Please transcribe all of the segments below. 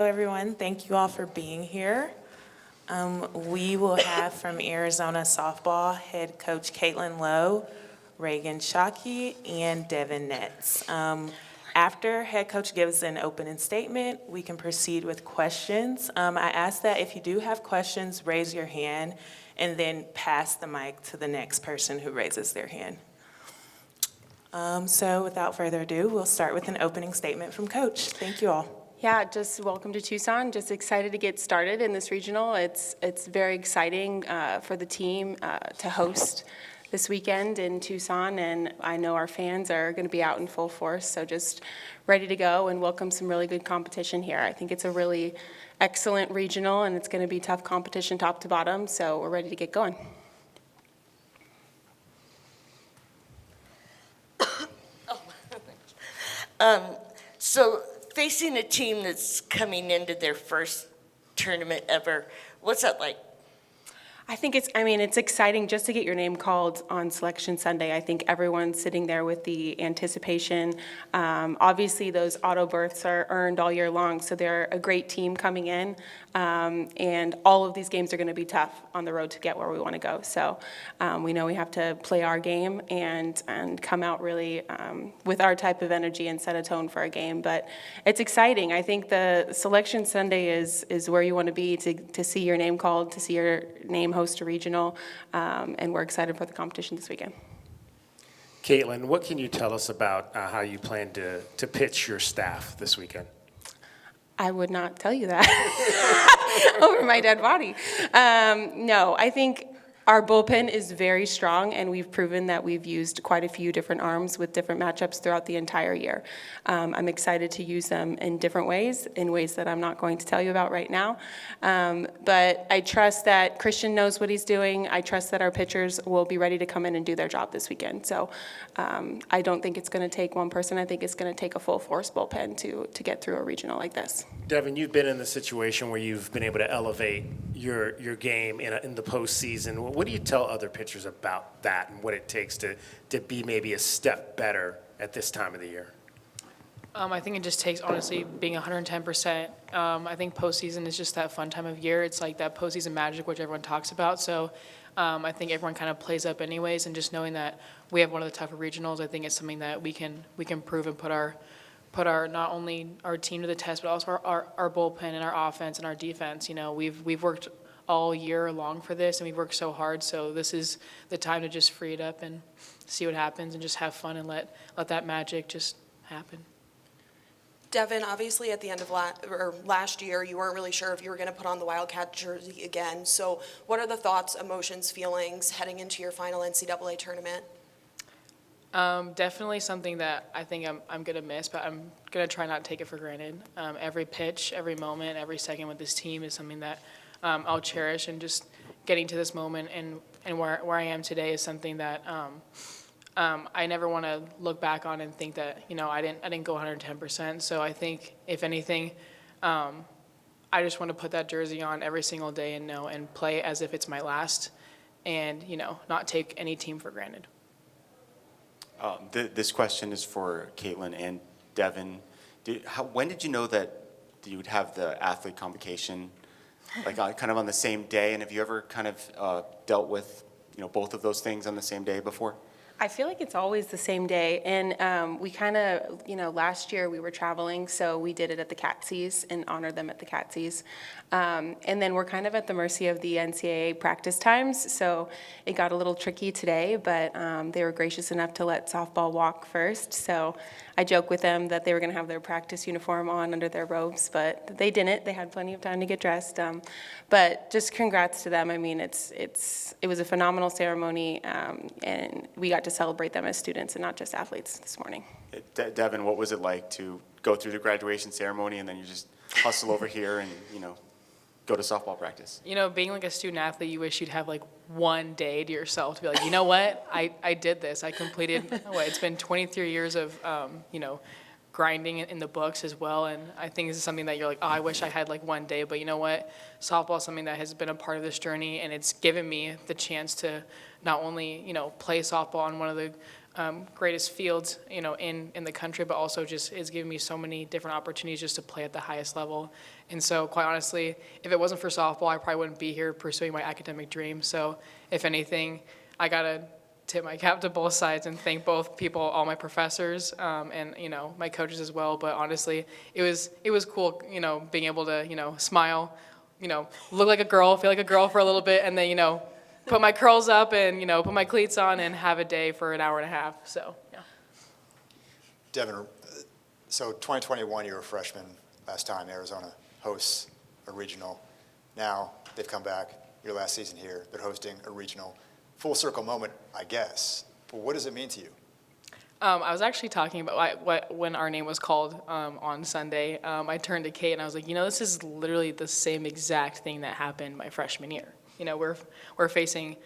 everyone. Thank you all for being here. We will have from Arizona softball head coach Caitlin Lowe, Reagan Shockey, and Devin Netz. After head coach gives an opening statement, we can proceed with questions. I ask that if you do have questions, raise your hand and then pass the mic to the next person who raises their hand. So without further ado, we'll start with an opening statement from Coach. Thank you all. Yeah, just welcome to Tucson. Just excited to get started in this regional. It's very exciting for the team to host this weekend in Tucson, and I know our fans are going to be out in full force, so just ready to go and welcome some really good competition here. I think it's a really excellent regional, and it's going to be tough competition top to bottom, so we're ready to get going. So facing a team that's coming into their first tournament ever, what's that like? I think it's exciting just to get your name called on Selection Sunday. I think everyone's sitting there with the anticipation. Obviously, those auto berths are earned all year long, so they're a great team coming in. And all of these games are going to be tough on the road to get where we want to go. So we know we have to play our game and come out really with our type of energy and set a tone for a game. But it's exciting. I think the Selection Sunday is where you want to be to see your name called, to see your name host a regional, and we're excited for the competition this weekend. Caitlin, what can you tell us about how you plan to pitch your staff this weekend? I would not tell you that over my dead body. No, I think our bullpen is very strong, and we've proven that we've used quite a few different arms with different matchups throughout the entire year. I'm excited to use them in different ways, in ways that I'm not going to tell you about right now. But I trust that Christian knows what he's doing. I trust that our pitchers will be ready to come in and do their job this weekend. So I don't think it's going to take one person. I think it's going to take a full force bullpen to get through a regional like this. Devin, you've been in the situation where you've been able to elevate your game in the postseason. What do you tell other pitchers about that and what it takes to be maybe a step better at this time of the year? I think it just takes, honestly, being 110%. I think postseason is just that fun time of year. It's like that postseason magic, which everyone talks about. So I think everyone kind of plays up anyways, and just knowing that we have one of the tougher regionals, I think it's something that we can prove and put our not only our team to the test, but also our bullpen and our offense and our defense. You know, we've worked all year long for this, and we've worked so hard. So this is the time to just free it up and see what happens, and just have fun and let that magic just happen. Devin, obviously at the end of last year, you weren't really sure if you were going to put on the Wildcat jersey again. So what are the thoughts, emotions, feelings heading into your final NCAA tournament? Definitely something that I think I'm going to miss, but I'm going to try not to take it for granted. Every pitch, every moment, every second with this team is something that I'll cherish, and just getting to this moment and where I am today is something that I never want to look back on and think that, you know, I didn't go 110%. So I think, if anything, I just want to put that jersey on every single day and play as if it's my last, and, you know, not take any team for granted. This question is for Caitlin and Devin. When did you know that you would have the athlete convocation, like kind of on the same day? And have you ever kind of dealt with, you know, both of those things on the same day before? I feel like it's always the same day, and we kind of, you know, last year we were traveling, so we did it at the Catsies and honored them at the Catsies. And then we're kind of at the mercy of the NCAA practice times, so it got a little tricky today, but they were gracious enough to let softball walk first. So I joke with them that they were going to have their practice uniform on under their robes, but they didn't. They had plenty of time to get dressed. But just congrats to them. I mean, it was a phenomenal ceremony, and we got to celebrate them as students and not just athletes this morning. Devin, what was it like to go through the graduation ceremony and then you just hustle over here and, you know, go to softball practice? You know, being like a student athlete, you wish you'd have like one day to yourself to be like, you know what, I did this. I completed, it's been 23 years of, you know, grinding in the books as well. And I think this is something that you're like, oh, I wish I had like one day. But you know what, softball is something that has been a part of this journey, and it's given me the chance to not only, you know, play softball on one of the greatest fields, in the country, but also just it's given me so many different opportunities just to play at the highest level. And so, quite honestly, if it wasn't for softball, I probably wouldn't be here pursuing my academic dream. So, if anything, I gotta tip my cap to both sides and thank both people, all my professors, and my coaches as well. But honestly, it was cool, being able to smile, look like a girl, feel like a girl for a little bit, and then put my curls up and put my cleats on and have a day for an hour and a half. So yeah. Devin, so 2021, you were a freshman last time Arizona hosts a regional. Now they've come back, your last season here, they're hosting a regional. Full circle moment, I guess. But what does it mean to you? I was actually talking about when our name was called on Sunday. I turned to Kate and I was like, this is literally the same exact thing that happened my freshman year. We're facing,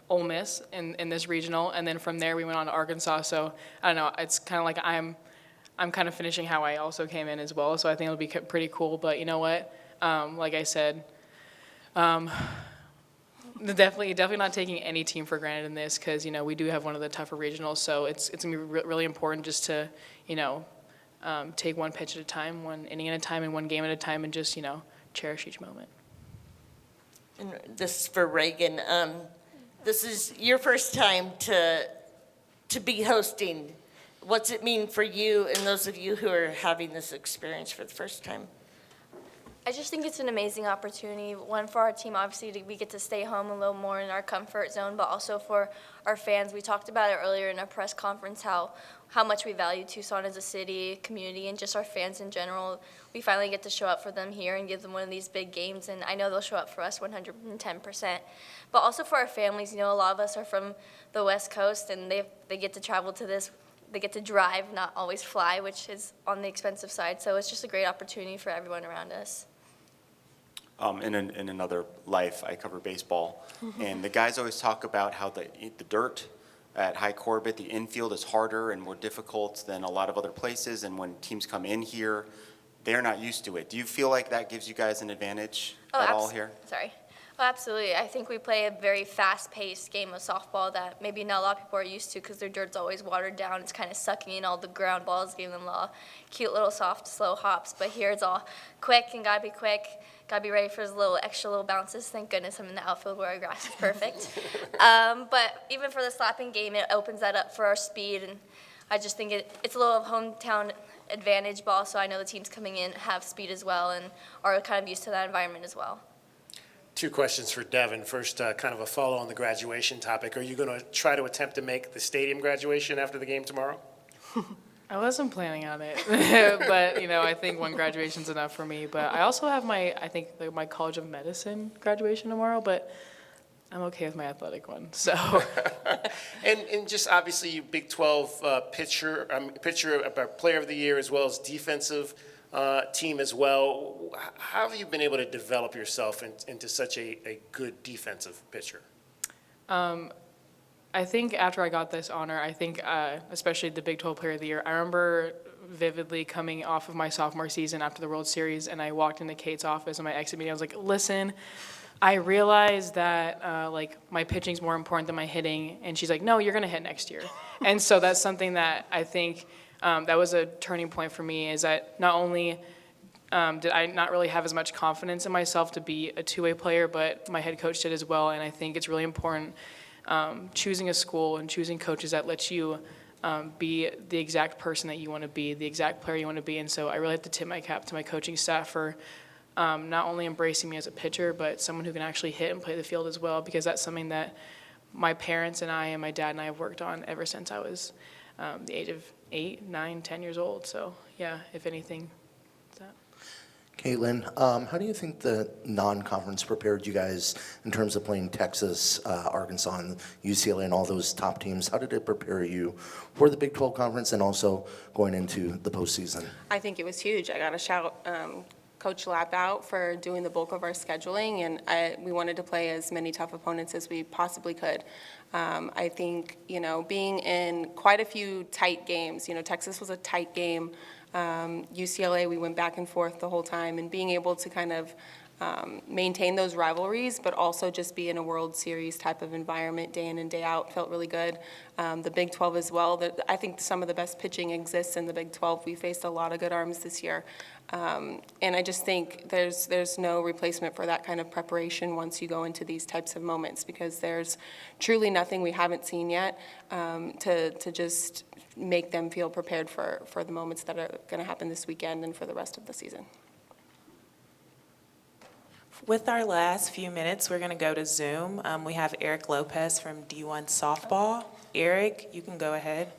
Ole Miss in this regional, and then from there we went on to Arkansas. So I don't know. It's kind of like I'm kind of finishing how I also came in as well. So I think it'll be pretty cool. But you know what? Like I said, definitely not taking any team for granted in this, because we do have one of the tougher regionals. So it's gonna be really important just to take one pitch at a time, one inning at a time, and one game at a time, and just cherish each moment. And this is for Reagan. This is your first time to be hosting. What's it mean for you and those of you who are having this experience for the first time? I just think it's an amazing opportunity. One, for our team, obviously, we get to stay home a little more in our comfort zone, but also for our fans. We talked about it earlier in our press conference, how much we value Tucson as a city, community, and just our fans in general. We finally get to show up for them here and give them one of these big games, and I know they'll show up for us 110%. But also for our families, a lot of us are from the West Coast, and they get to travel to this. They get to drive, not always fly, which is on the expensive side. So it's just a great opportunity for everyone around us. In another life, I cover baseball, and the guys always talk about how the dirt at High Corbett, the infield is harder and more difficult than a lot of other places, and when teams come in here, they're not used to it. Do you feel like that gives you guys an advantage at all here? Sorry. Oh, absolutely. I think we play a very fast-paced game of softball that maybe not a lot of people are used to, because their dirt's always watered down. It's kind of sucking in all the ground balls, giving them all cute little soft, slow hops. But here it's all quick and got to be quick. Got to be ready for those little extra little bounces. Thank goodness I'm in the outfield where our grass is perfect. But even for the slapping game, it opens that up for our speed. And I just think it's a little hometown advantage, but also I know the teams coming in have speed as well and are kind of used to that environment as well. Two questions for Devin. First, kind of a follow on the graduation topic. Are you going to try to attempt to make the stadium graduation after the game tomorrow? I wasn't planning on it, but I think one graduation's enough for me. But I also have my College of Medicine graduation tomorrow, but I'm okay with my athletic one. So, and just obviously you Big 12 pitcher, player of the year, as well as defensive team as well. How have you been able to develop yourself into such a good defensive pitcher? I think after I got this honor, I think especially the Big 12 Player of the Year, I remember vividly coming off of my sophomore season after the World Series, and I walked into Kate's office in my exit meeting. I was like, listen, I realized that my pitching's more important than my hitting. And she's like, no, you're going to hit next year. And so that's something that I think that was a turning point for me, is that not only did I not really have as much confidence in myself to be a two-way player, but my head coach did as well. And I think it's really important choosing a school and choosing coaches that let you be the exact person that you want to be, the exact player you want to be. And so I really have to tip my cap to my coaching staff for not only embracing me as a pitcher, but someone who can actually hit and play the field as well, because that's something that my parents and I and my dad and I have worked on ever since I was the age of 8, 9, 10 years old. So yeah, if anything, it's that. Caitlin, how do you think the non-conference prepared you guys in terms of playing Texas, Arkansas, and UCLA and all those top teams? How did it prepare you for the Big 12 conference and also going into the postseason? I think it was huge. I got to shout Coach Lapp out for doing the bulk of our scheduling, and we wanted to play as many tough opponents as we possibly could. I think, being in quite a few tight games, Texas was a tight game. UCLA, we went back and forth the whole time, and being able to kind of maintain those rivalries, but also just be in a World Series type of environment day in and day out. Felt really good. The Big 12 as well. I think some of the best pitching exists in the Big 12. We faced a lot of good arms this year. And I just think there's no replacement for that kind of preparation once you go into these types of moments, because there's truly nothing we haven't seen yet to just make them feel prepared for the moments that are going to happen this weekend and for the rest of the season. With our last few minutes, we're going to go to Zoom. We have Eric Lopez from D1 Softball. Eric, you can go ahead.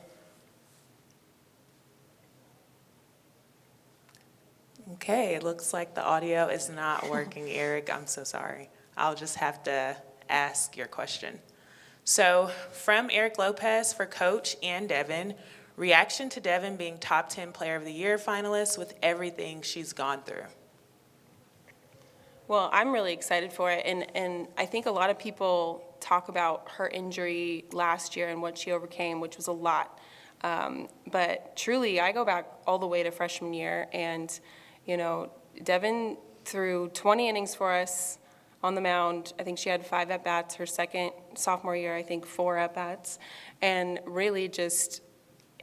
Okay, it looks like the audio is not working, Eric. I'm so sorry. I'll just have to ask your question. So, from Eric Lopez for Coach and Devin, reaction to Devin being top 10 Player of the Year finalist with everything she's gone through. Well, I'm really excited for it, and I think a lot of people talk about her injury last year and what she overcame, which was a lot. But truly, I go back all the way to freshman year, and, you know, Devin threw 20 innings for us on the mound. I think she had 5 at-bats. Her second sophomore year, I think 4 at-bats. And really just,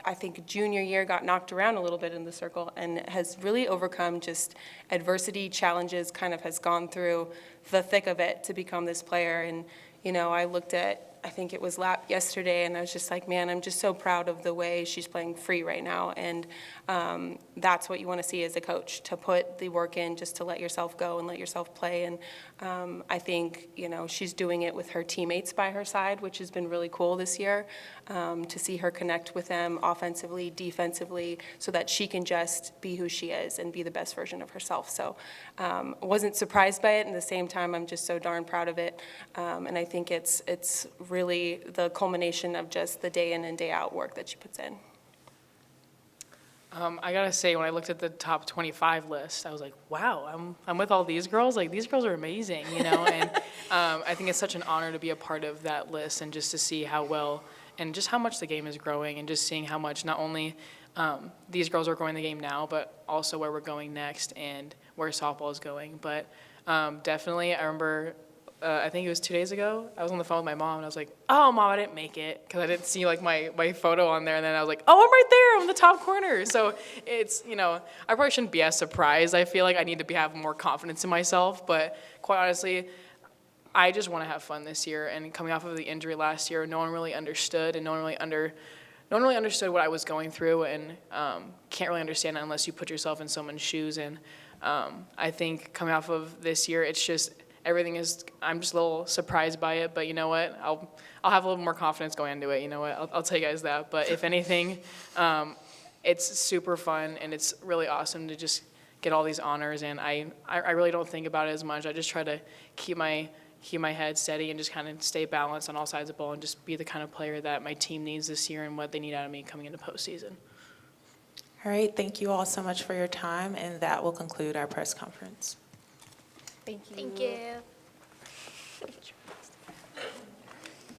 I think junior year got knocked around a little bit in the circle and has really overcome just adversity, challenges, kind of has gone through the thick of it to become this player. And, you know, I looked at, I think it was lap yesterday, and I was just like, man, I'm just so proud of the way she's playing free right now. And that's what you want to see as a coach, to put the work in just to let yourself go and let yourself play. And I think, you know, she's doing it with her teammates by her side, which has been really cool this year, to see her connect with them offensively, defensively, so that she can just be who she is and be the best version of herself. So I wasn't surprised by it, and at the same time, I'm just so darn proud of it. And I think it's really the culmination of just the day in and day out work that she puts in. I gotta say, when I looked at the top 25 list, I was like, wow, I'm with all these girls. Like, these girls are amazing, you know? And I think it's such an honor to be a part of that list, and just to see how well and just how much the game is growing, and just seeing how much not only these girls are growing the game now, but also where we're going next and where softball is going. But definitely, I remember, I think it was 2 days ago, I was on the phone with my mom, and I was like, oh, Mom, I didn't make it, because I didn't see, like, my photo on there. And then I was like, oh, I'm right there, I'm in the top corner. So it's, you know, I probably shouldn't be as surprised. I feel like I need to have more confidence in myself. But quite honestly, I just want to have fun this year. And coming off of the injury last year, no one really understood, and no one really understood what I was going through, and can't really understand it unless you put yourself in someone's shoes. And I think coming off of this year, it's just, everything is, I'm just a little surprised by it, but you know what? I'll have a little more confidence going into it, you know what? I'll tell you guys that. But if anything, it's super fun, and it's really awesome to just get all these honors, and I really don't think about it as much. I just try to keep my head steady and just kind of stay balanced on all sides of the ball, and just be the kind of player that my team needs this year and what they need out of me coming into postseason. All right, thank you all so much for your time, and that will conclude our press conference. Thank you.